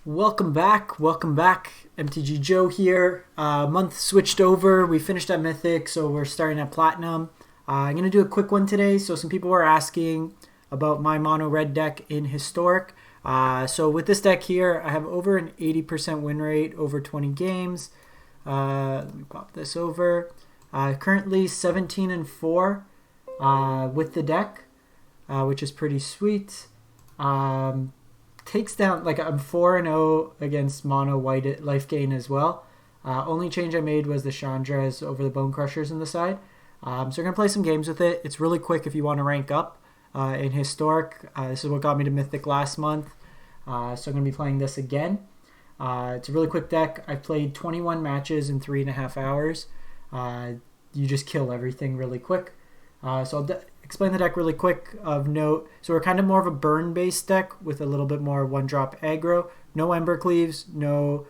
Welcome back, MTG Joe here. Month switched over, we finished at Mythic, so we're starting at Platinum. I'm going to do a quick one today, so some people were asking about my mono red deck in Historic. So with this deck here, I have over an 80% win rate over 20 games. Let me pop this over. Currently 17-4 with the deck, which is pretty sweet. Takes down, like, I'm 4-0 against mono white life gain as well. Only change I made was the Chandras over the Bone Crushers on the side. So we're going to play some games with it. It's really quick if you want to rank up in Historic. This is what got me to Mythic last month. So I'm going to be playing this again. It's a really quick deck. I played 21 matches in 3.5 hours. You just kill everything really quick. So I'll explain the deck really quick of note. So we're kind of more of a burn-based deck with a little bit more one-drop aggro. No Ember Cleaves, no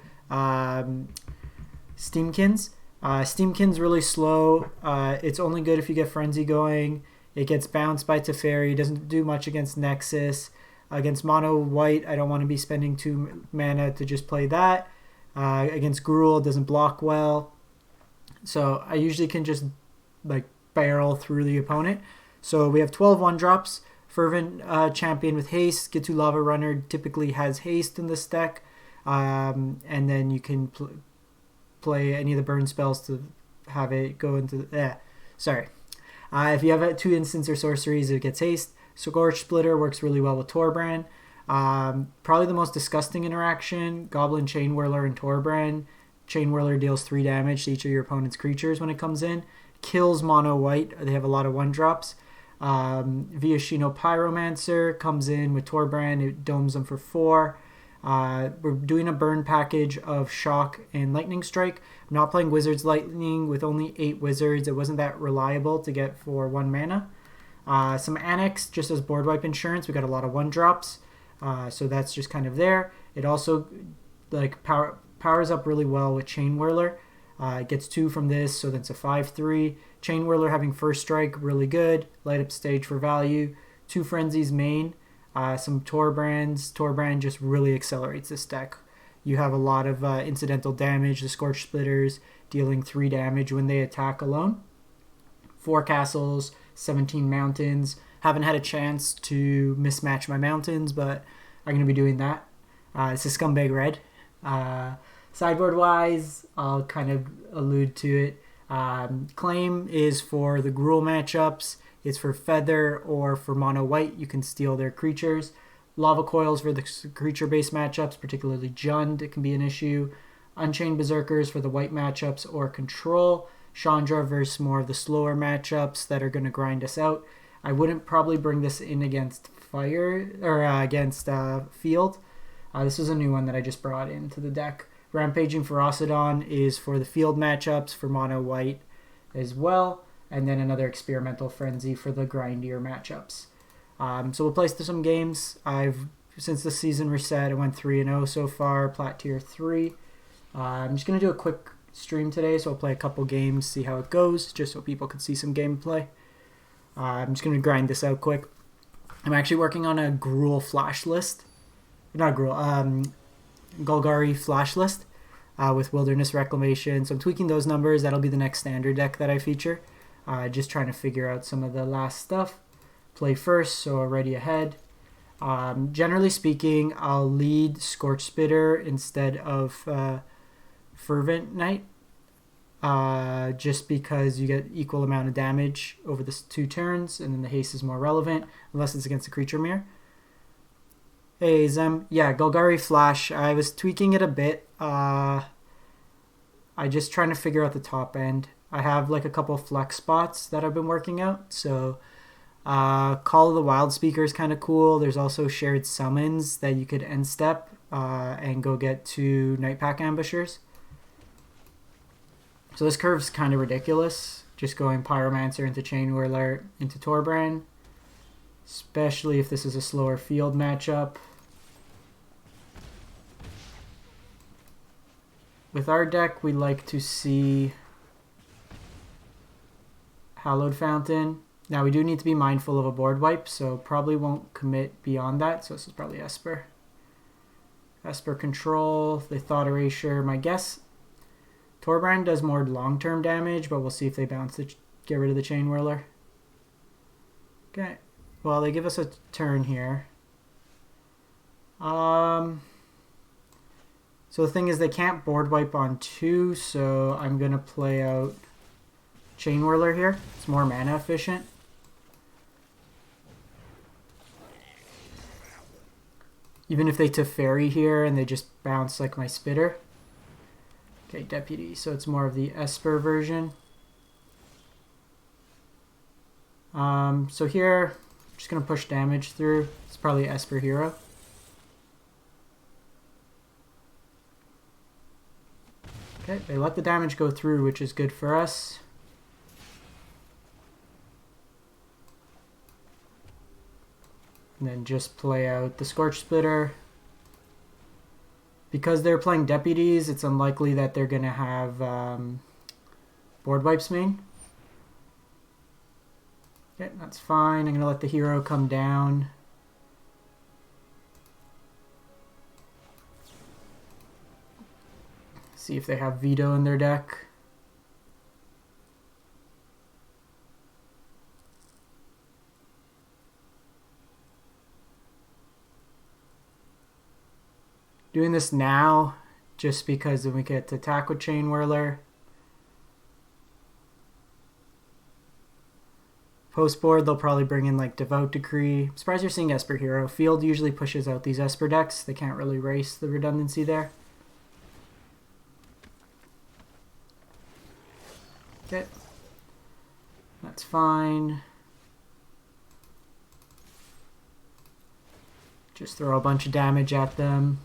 Steamkins. Steamkin's really slow. It's only good if you get Frenzy going. It gets bounced by Teferi. Doesn't do much against Nexus. Against mono white, I don't want to be spending 2 mana to just play that. Against Gruul, it doesn't block well. So I usually can just like barrel through the opponent. So we have 12 1-drops. Fervent Champion with haste. Ghitu Lavarunner typically has haste in this deck. And then you can play any of the burn spells to have it go into the... if you have 2 instants or sorceries, it gets haste. Scorch Spitter works really well with Torbran. Probably the most disgusting interaction, Goblin Chainwhirler and Torbran. Chainwhirler deals 3 damage to each of your opponent's creatures when it comes in. Kills mono white. They have a lot of 1-drops. Viashino Pyromancer comes in with Torbran. It domes them for 4. We're doing a burn package of Shock and Lightning Strike. I'm not playing Wizard's Lightning with only 8 wizards. It wasn't that reliable to get for 1 mana. Some Anax just as board wipe insurance. We got a lot of 1-drops. So that's just kind of there. It also powers up really well with Chainwhirler. It gets 2 from this, so that's a 5/3. Chainwhirler having first strike, really good. Light up stage for value. 2 frenzies main. Some Torbrans. Torbran just really accelerates this deck. You have a lot of incidental damage. The Scorch Spitters dealing 3 damage when they attack alone. 4 castles, 17 mountains. Haven't had a chance to mismatch my mountains, but I'm going to be doing that. It's a Scumbag Red. Sideboard wise, I'll kind of allude to it. Claim is for the Gruul matchups. It's for Feather or for mono white. You can steal their creatures. Lava Coils for the creature-based matchups, particularly Jund. It can be an issue. Unchained Berserkers for the white matchups or Control. Chandra versus more of the slower matchups that are going to grind us out. I wouldn't probably bring this in against Fire or against Field. This is a new one that I just brought into the deck. Rampaging Ferocidon is for the field matchups for mono white as well, and then another experimental frenzy for the grindier matchups. So we'll play some games. Since the season reset, I went 3-0 so far, Plat Tier 3. I'm just going to do a quick stream today, so I'll play a couple games, see how it goes, just so people can see some gameplay. I'm just going to grind this out quick. I'm actually working on a Gruul flash list. Not Gruul, Golgari flash list with Wilderness Reclamation. So I'm tweaking those numbers. That'll be the next standard deck that I feature. Just trying to figure out some of the last stuff. Play first, so already ahead. Generally speaking, I'll lead Scorch Spitter instead of Fervent Knight. Just because you get equal amount of damage over the 2 turns, and then the haste is more relevant, unless it's against the creature mirror. Hey, Zem. Yeah, Golgari Flash. I was tweaking it a bit. I just trying to figure out the top end. I have like a couple flex spots that I've been working out. So, Call of the Wild Speaker is kind of cool. There's also shared summons that you could end step and go get 2 Night Pack Ambushers. So this curve's kind of ridiculous. Just going Pyromancer into Chainwhirler into Torbran. Especially if this is a slower field matchup. With our deck, we like to see Hallowed Fountain. Now we do need to be mindful of a board wipe, so probably won't commit beyond that. So this is probably Esper. Esper control, they thought erasure. My guess, Torbran does more long-term damage, but we'll see if they bounce to get rid of the Chainwhirler. Okay, well, they give us a turn here. So the thing is, they can't board wipe on 2, so I'm going to play out Chainwhirler here. It's more mana efficient. Even if they Teferi here and they just bounce like my Spitter. Okay, Deputy, so it's more of the Esper version. So here, I'm just going to push damage through. It's probably Esper hero. Okay, they let the damage go through, which is good for us. And then just play out the Scorch Spitter. Because they're playing deputies, it's unlikely that they're going to have board wipes main. Okay, that's fine. I'm going to let the hero come down. See if they have Veto in their deck. Doing this now, just because then we get to attack with Chainwhirler. Post-board, they'll probably bring in like Devout Decree. I'm surprised you're seeing Esper Hero. Field usually pushes out these Esper decks. They can't really race the redundancy there. Okay. That's fine. Just throw a bunch of damage at them.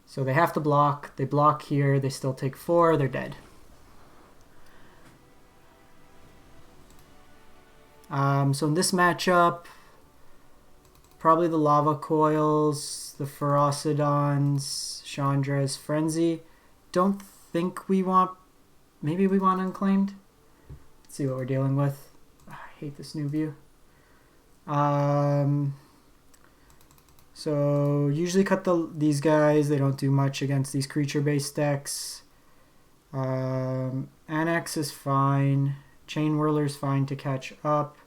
So they have to block. They block here. They still take 4. They're dead. So in this matchup, probably the Lava Coils, the Ferocidons, Chandra's Frenzy. Don't think we want... Maybe we want Unclaimed. Let's see what we're dealing with. I hate this new view. So usually cut these guys. They don't do much against these creature-based decks. Anax is fine. Chainwhirler's fine to catch up.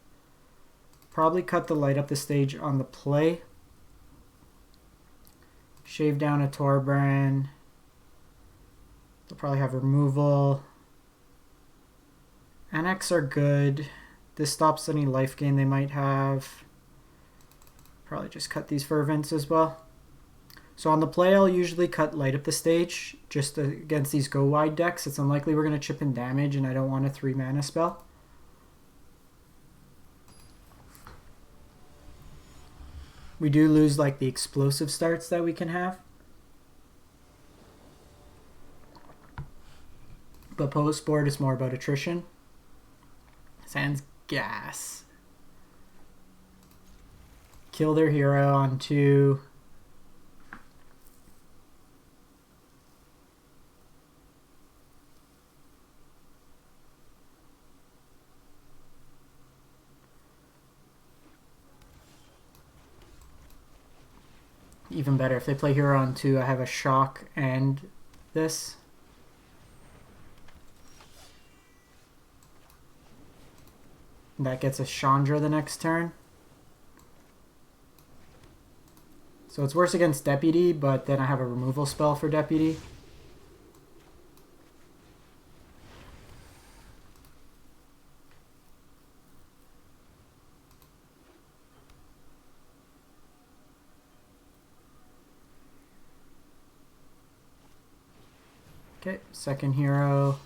Probably cut the light up the stage on the play. Shave down a Torbran. They'll probably have removal. Anax are good. This stops any life gain they might have. Probably just cut these Fervents as well. So on the play, I'll usually cut light up the stage. Just against these go wide decks, it's unlikely we're going to chip in damage, and I don't want a 3 mana spell. We do lose like the explosive starts that we can have. But post board is more about attrition. Sans gas. Kill their hero on 2. Even better, if they play hero on 2, I have a shock and this. That gets a Chandra the next turn. So it's worse against Deputy, but then I have a removal spell for Deputy. Okay, second hero.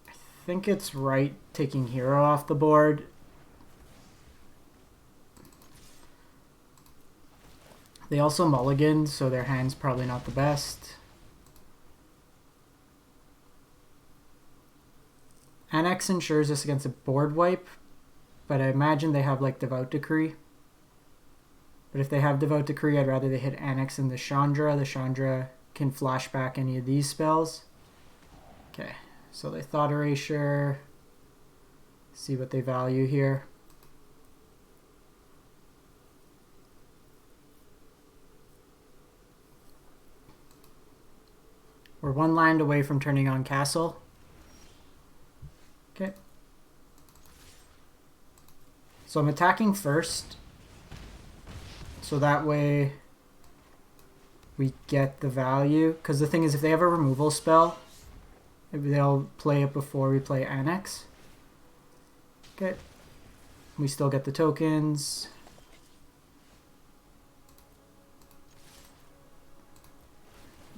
I think it's right taking hero off the board. They also mulliganed, so their hand's probably not the best. Anax ensures us against a board wipe, but I imagine they have like Devout Decree. But if they have Devout Decree, I'd rather they hit Anax and the Chandra. The Chandra can flash back any of these spells. Okay, so they Thought Erasure. See what they value here. We're 1 land away from turning on Castle. Okay. So I'm attacking first. So that way we get the value. Because the thing is, if they have a removal spell, they'll play it before we play Anax. Okay. We still get the tokens.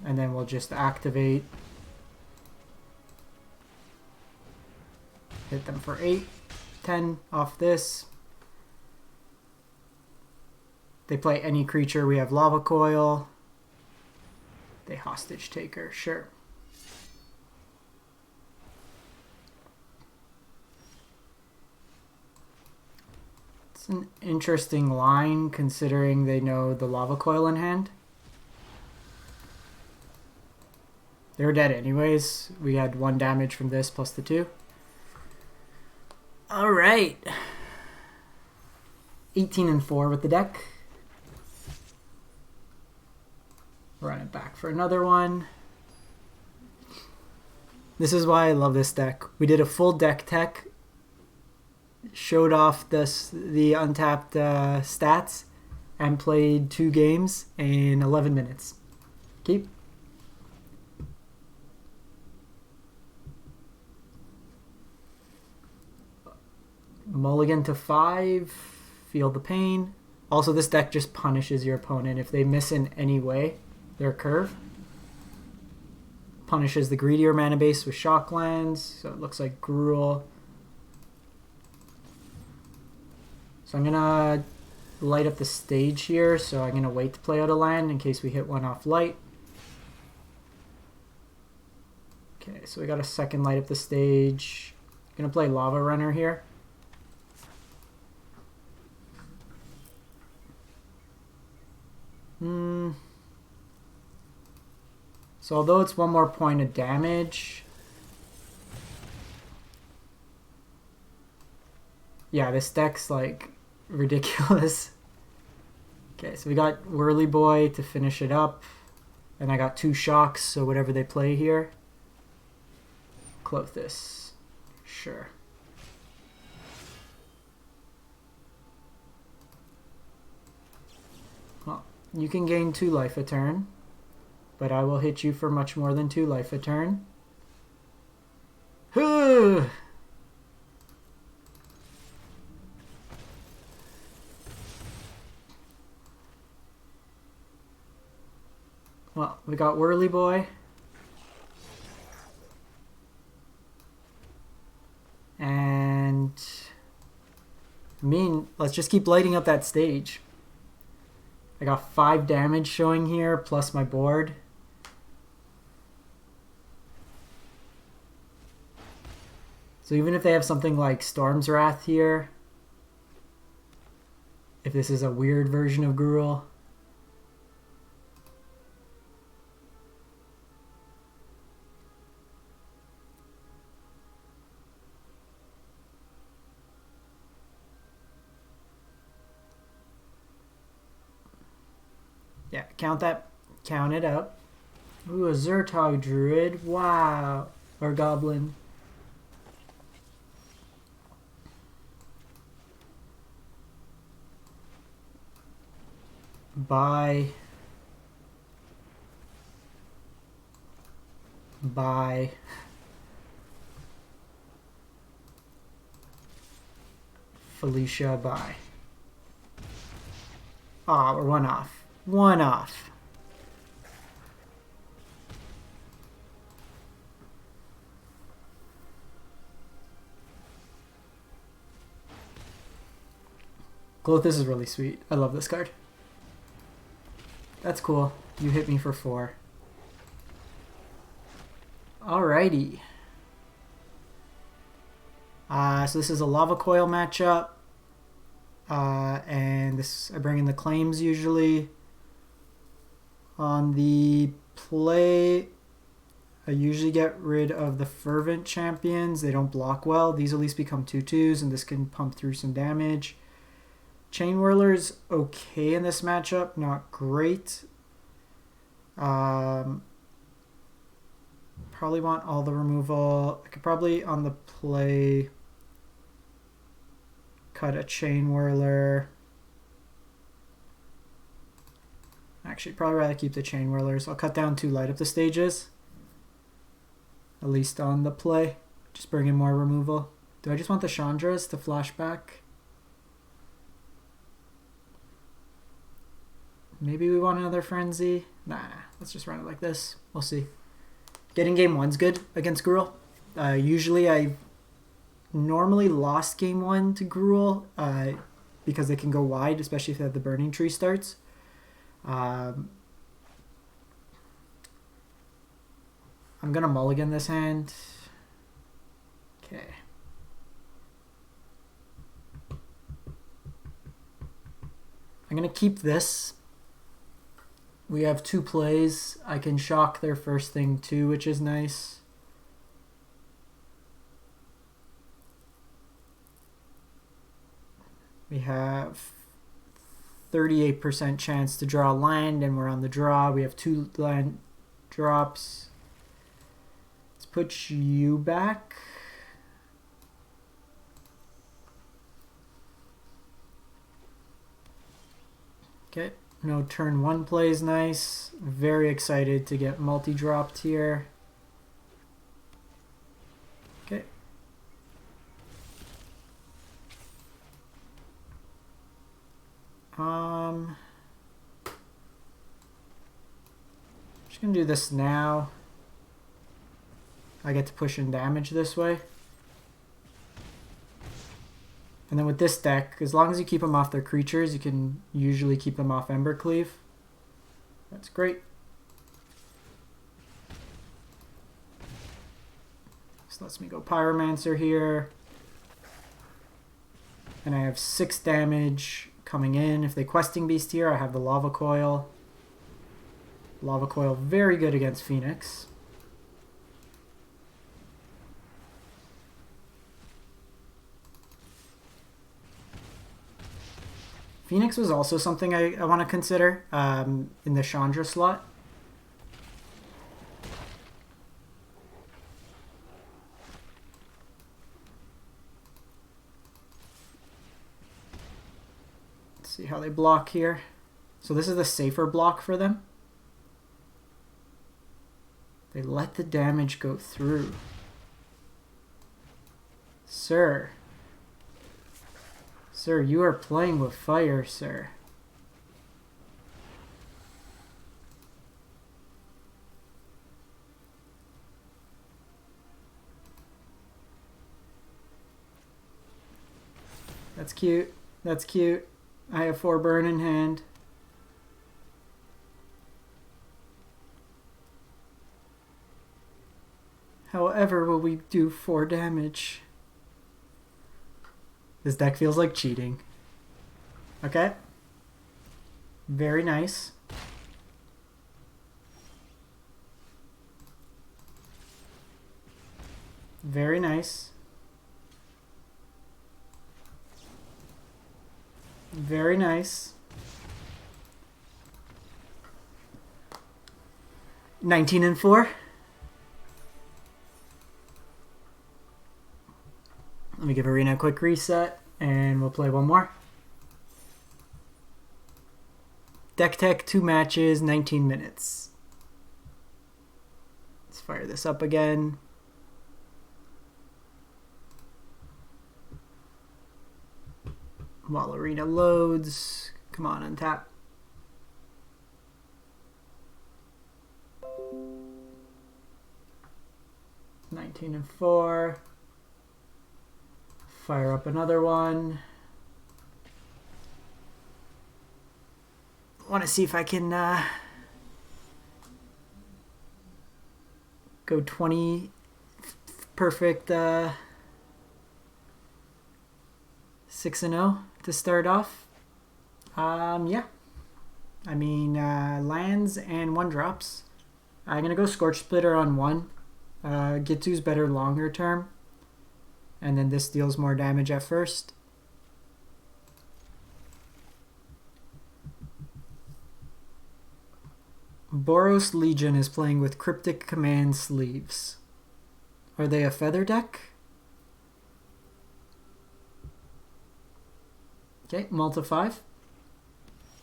And then we'll just activate. Hit them for 8, 10 off this. They play any creature. We have Lava Coil. They Hostage Taker, sure. It's an interesting line considering they know the Lava Coil in hand. They were dead anyways. We had 1 damage from this plus the 2. Alright. 18-4 with the deck. Run it back for another one. This is why I love this deck. We did a full deck tech. Showed off the untapped stats. And played 2 games in 11 minutes. Keep. Mulligan to 5, feel the pain. Also, this deck just punishes your opponent if they miss in any way their curve. Punishes the greedier mana base with Shocklands, so it looks like Gruul. So I'm gonna light up the stage here, so I'm gonna wait to play out a land in case we hit one off light. Okay, so we got a second light up the stage. Gonna play Lavarunner here. So although it's 1 more point of damage, yeah, this deck's like ridiculous. Okay, so we got Whirly Boy to finish it up, and I got 2 shocks, so whatever they play here. Klothys, sure. Well, you can gain 2 life a turn, but I will hit you for much more than 2 life a turn. Well, we got Whirly Boy. And let's just keep lighting up that stage. I got 5 damage showing here, plus my board. So even if they have something like Storm's Wrath here, if this is a weird version of Gruul, yeah, count it up. Ooh, a Zertog Druid, wow, or Goblin. Buy. Felicia, buy. Ah, we're 1 off. 1 off. Klothys is really sweet. I love this card. That's cool. You hit me for 4. Alrighty. So this is a Lava Coil matchup. And this I bring in the claims usually. On the play, I usually get rid of the Fervent Champions. They don't block well. These at least become 2/2s, and this can pump through some damage. Chainwhirler's okay in this matchup, not great. Probably want all the removal. I could probably, on the play, cut a Chainwhirler. Actually, probably rather keep the Chainwhirlers. I'll cut down 2, light up the stages. At least on the play. Just bring in more removal. Do I just want the Chandras to flashback? Maybe we want another Frenzy. Nah, let's just run it like this. We'll see. Getting game 1's good against Gruul. Usually I normally lost game 1 to Gruul because they can go wide, especially if the Burning Tree starts. I'm going to mulligan this hand. Okay. I'm going to keep this. We have 2 plays. I can shock their first thing too, which is nice. We have 38% chance to draw land, and we're on the draw. We have 2 land drops. Let's put you back. Okay, no turn 1 plays nice. Very excited to get multi-dropped here. Okay. Just gonna do this now. I get to push in damage this way. And then with this deck, as long as you keep them off their creatures, you can usually keep them off Embercleave. That's great. This lets me go Pyromancer here. And I have 6 damage coming in. If they Questing Beast here, I have the Lava Coil. Lava Coil very good against Phoenix. Phoenix was also something I want to consider in the Chandra slot. Let's see how they block here. So this is the safer block for them. They let the damage go through. Sir. Sir, you are playing with fire, sir. That's cute. That's cute. I have 4 burn in hand. However, will we do 4 damage? This deck feels like cheating. Okay. Very nice. Very nice. Very nice. 19-4. Let me give Arena a quick reset, and we'll play one more. Deck Tech, 2 matches, 19 minutes. Let's fire this up again. While Arena loads, come on, untap. (19-4). Fire up another one. Want to see if I can go 20 perfect 6-0 to start off. Yeah. I mean, lands and 1 drops. I'm going to go Scorch Spitter on 1. Gitu's better longer term. And then this deals more damage at first. Boros Legion is playing with Cryptic Command Sleeves. Are they a feather deck? Okay, Multi 5.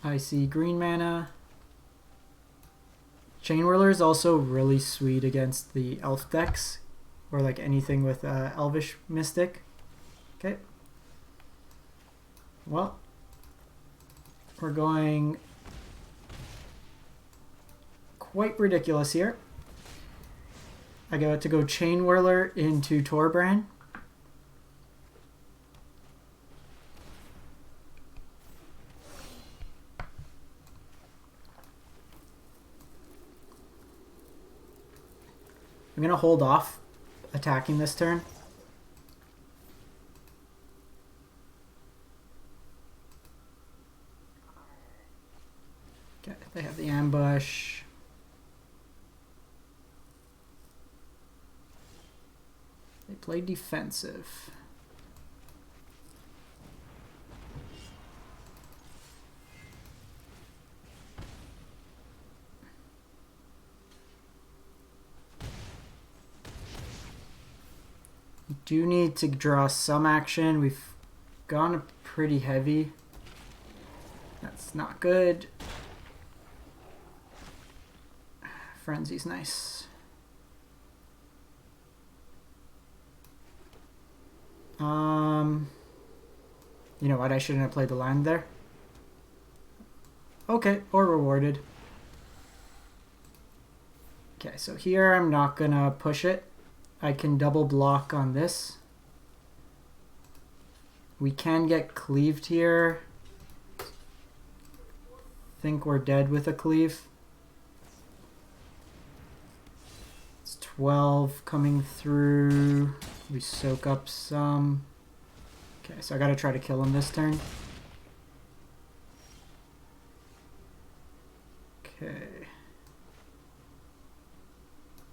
I see green mana. Chainwhirler is also really sweet against the elf decks, or like anything with Elvish Mystic. Okay. Well, we're going quite ridiculous here. I got to go Chainwhirler into Torbran. I'm going to hold off attacking this turn. Okay, they have the ambush. They play defensive. We do need to draw some action. We've gone pretty heavy. That's not good. Frenzy's nice. You know what? I shouldn't have played the land there. Okay, or rewarded. Okay, so here I'm not gonna push it. I can double block on this. We can get cleaved here. Think we're dead with a cleave. It's 12 coming through. We soak up some. Okay, so I gotta try to kill him this turn. Okay.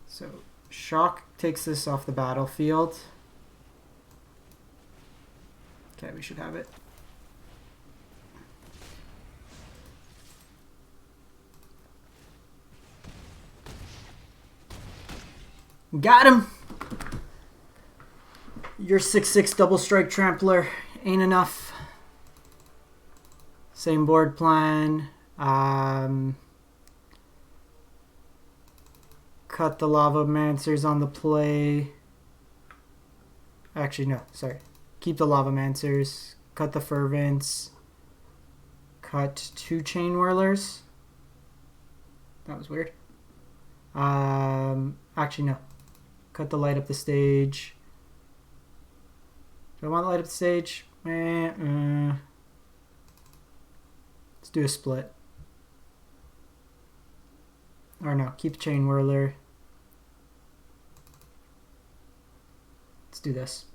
So Shock takes this off the battlefield. Okay, we should have it. Got him! Your 6/6 double strike trampler ain't enough. Same board plan. Cut the Lavamancers on the play. Actually, no, sorry. Keep the Lavamancers. Cut the Fervents. Cut 2 Chainwhirlers. That was weird. Actually, no. Cut the Light Up the Stage. Do I want to light up the stage? Let's do a split. Or no, keep Chainwhirler. Let's do this.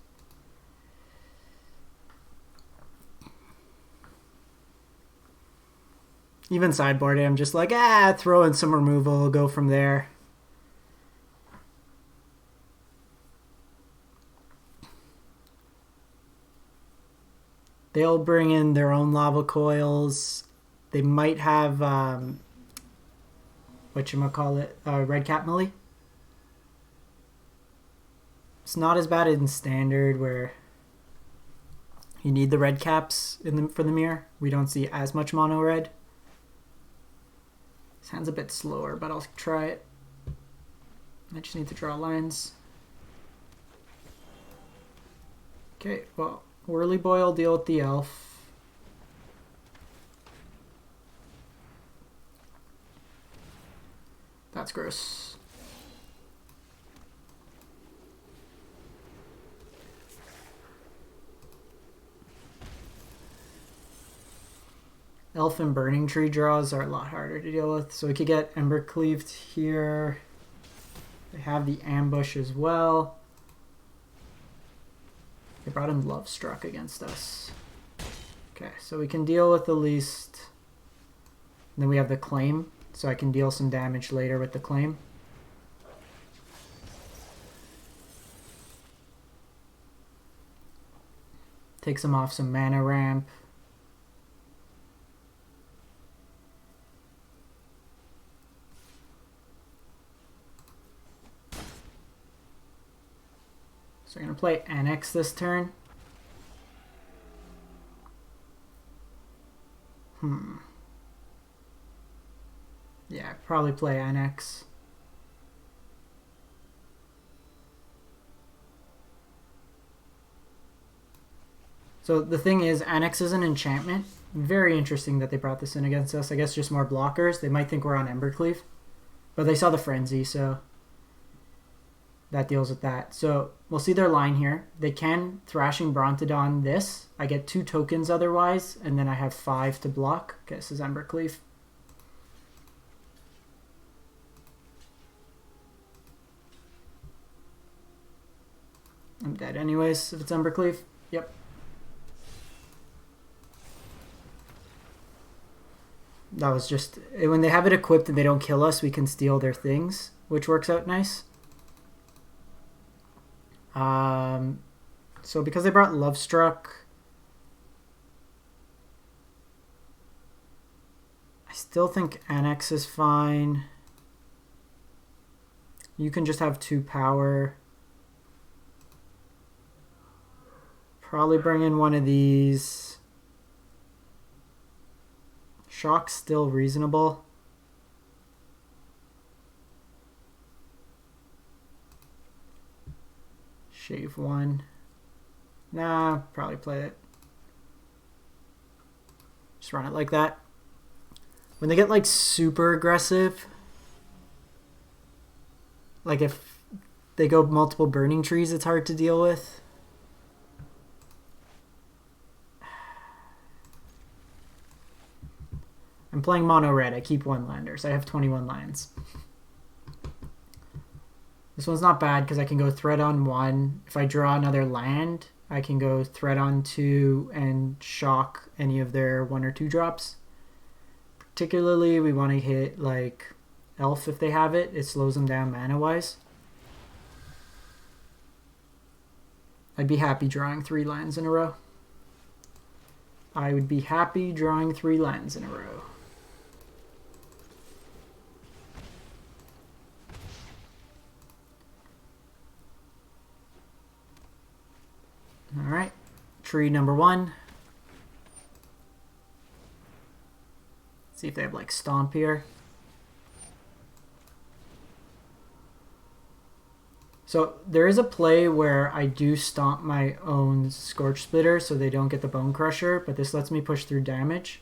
Even sideboarding, I'm just like, throw in some removal, go from there. They'll bring in their own lava coils. They might have, red cap melee. It's not as bad in standard where you need the red caps for the mirror. We don't see as much mono red. This hand's a bit slower, but I'll try it. I just need to draw lines. Okay, well, Whirly Boy will deal with the elf. That's gross. Elf and Burning Tree draws are a lot harder to deal with. So we could get Ember Cleaved here. They have the ambush as well. They brought in Love Struck against us. Okay, so we can deal with the least. And then we have the Claim, so I can deal some damage later with the Claim. Takes them off some mana ramp. So we're going to play Anax this turn. Yeah, probably play Anax. So the thing is, Anax is an enchantment. Very interesting that they brought this in against us. I guess just more blockers. They might think we're on Embercleave. But they saw the Frenzy, so that deals with that. So we'll see their line here. They can Thrashing Brontodon this. I get 2 tokens otherwise, and then I have 5 to block. Okay, this is Embercleave. I'm dead anyways if it's Embercleave. Yep. That was just... When they have it equipped and they don't kill us, we can steal their things, which works out nice. So because they brought Lovestruck, I still think Anax is fine. You can just have 2 power. Probably bring in one of these. Shock's still reasonable. Shave 1. Nah, probably play it. Just run it like that. When they get like super aggressive, like if they go multiple burning trees, it's hard to deal with. I'm playing mono red. I keep 1 lander, so I have 21 lands. This one's not bad because I can go threat on 1. If I draw another land, I can go threat on 2 and shock any of their 1 or 2 drops. Particularly, we want to hit like Elf if they have it. It slows them down mana-wise. I'd be happy drawing 3 lands in a row. I would be happy drawing 3 lands in a row. Alright, tree number 1. See if they have like Stomp here. So there is a play where I do stomp my own Scorch Spitter so they don't get the Bone Crusher, but this lets me push through damage.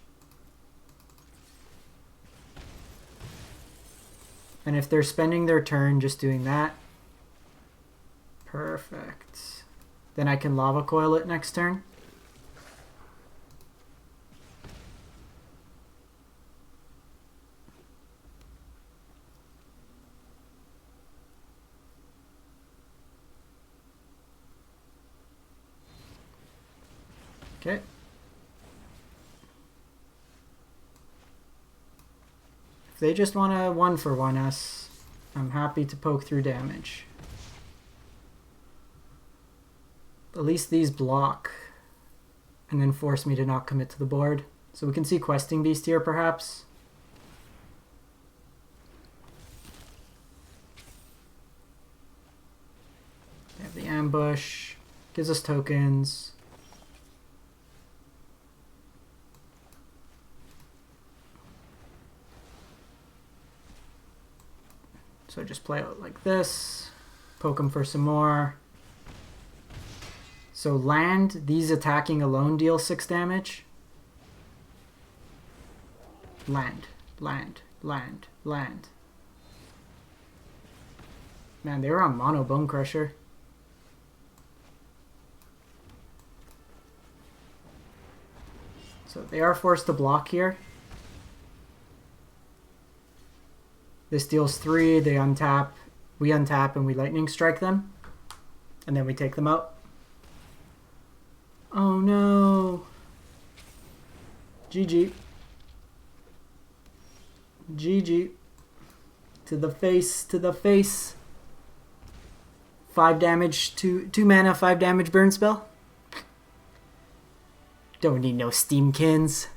And if they're spending their turn just doing that, perfect. Then I can Lava Coil it next turn. Okay. If they just want to 1-for-1 us, I'm happy to poke through damage. At least these block and then force me to not commit to the board. So we can see Questing Beast here perhaps. They have the ambush, gives us tokens. So just play out like this, poke them for some more. So land, these attacking alone deal 6 damage. Land, land, land, land. Man, they were on mono Bone Crusher. So they are forced to block here. This deals 3, they untap, we untap and we lightning strike them. And then we take them out. Oh no. GG. GG. To the face, to the face. 5 damage, 2 mana, 5 damage burn spell. Don't need no Steamkins.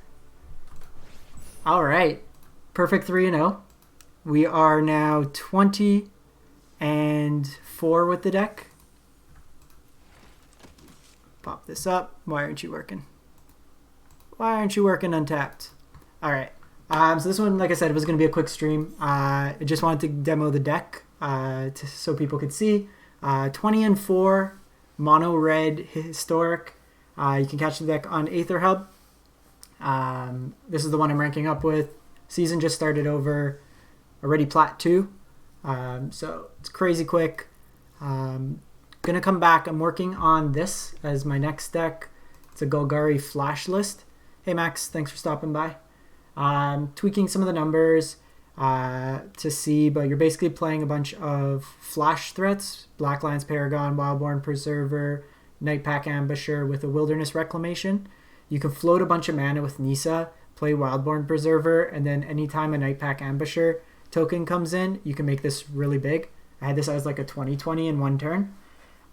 All right. Perfect 3-0. We are now 20-4 with the deck. Pop this up. Why aren't you working? Why aren't you working Untapped? All right. So this one, like I said, was going to be a quick stream. I just wanted to demo the deck so people could see. 20-4, mono red historic. You can catch the deck on Aether Hub. This is the one I'm ranking up with. Season just started over. Already Plat 2. So it's crazy quick. Gonna come back. I'm working on this as my next deck. It's a Golgari Flash list. Hey Max, thanks for stopping by. Tweaking some of the numbers to see, but you're basically playing a bunch of flash threats: Blacklands Paragon, Wildborn Preserver, Nightpack Ambusher with a Wilderness Reclamation. You can float a bunch of mana with Nissa, play Wildborn Preserver, and then anytime a Nightpack Ambusher token comes in, you can make this really big. I had this as like a 20/20 in one turn.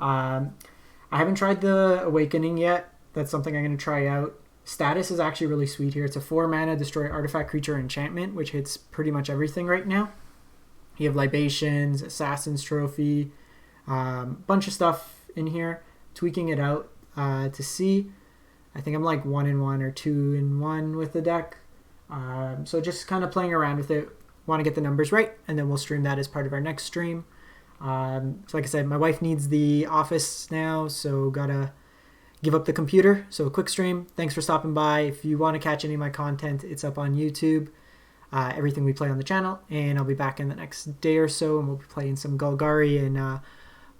I haven't tried the Awakening yet. That's something I'm going to try out. Status is actually really sweet here. It's a 4 mana destroy artifact creature enchantment, which hits pretty much everything right now. You have Libations, Assassin's Trophy, bunch of stuff in here. Tweaking it out to see. I think I'm like 1-1 or 2-1 with the deck. So just kind of playing around with it. Want to get the numbers right, and then we'll stream that as part of our next stream. So like I said, my wife needs the office now, so gotta give up the computer. So a quick stream. Thanks for stopping by. If you want to catch any of my content, it's up on YouTube. Everything we play on the channel, and I'll be back in the next day or so, and we'll be playing some Golgari and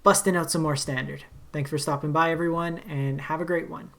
busting out some more Standard. Thanks for stopping by, everyone, and have a great one.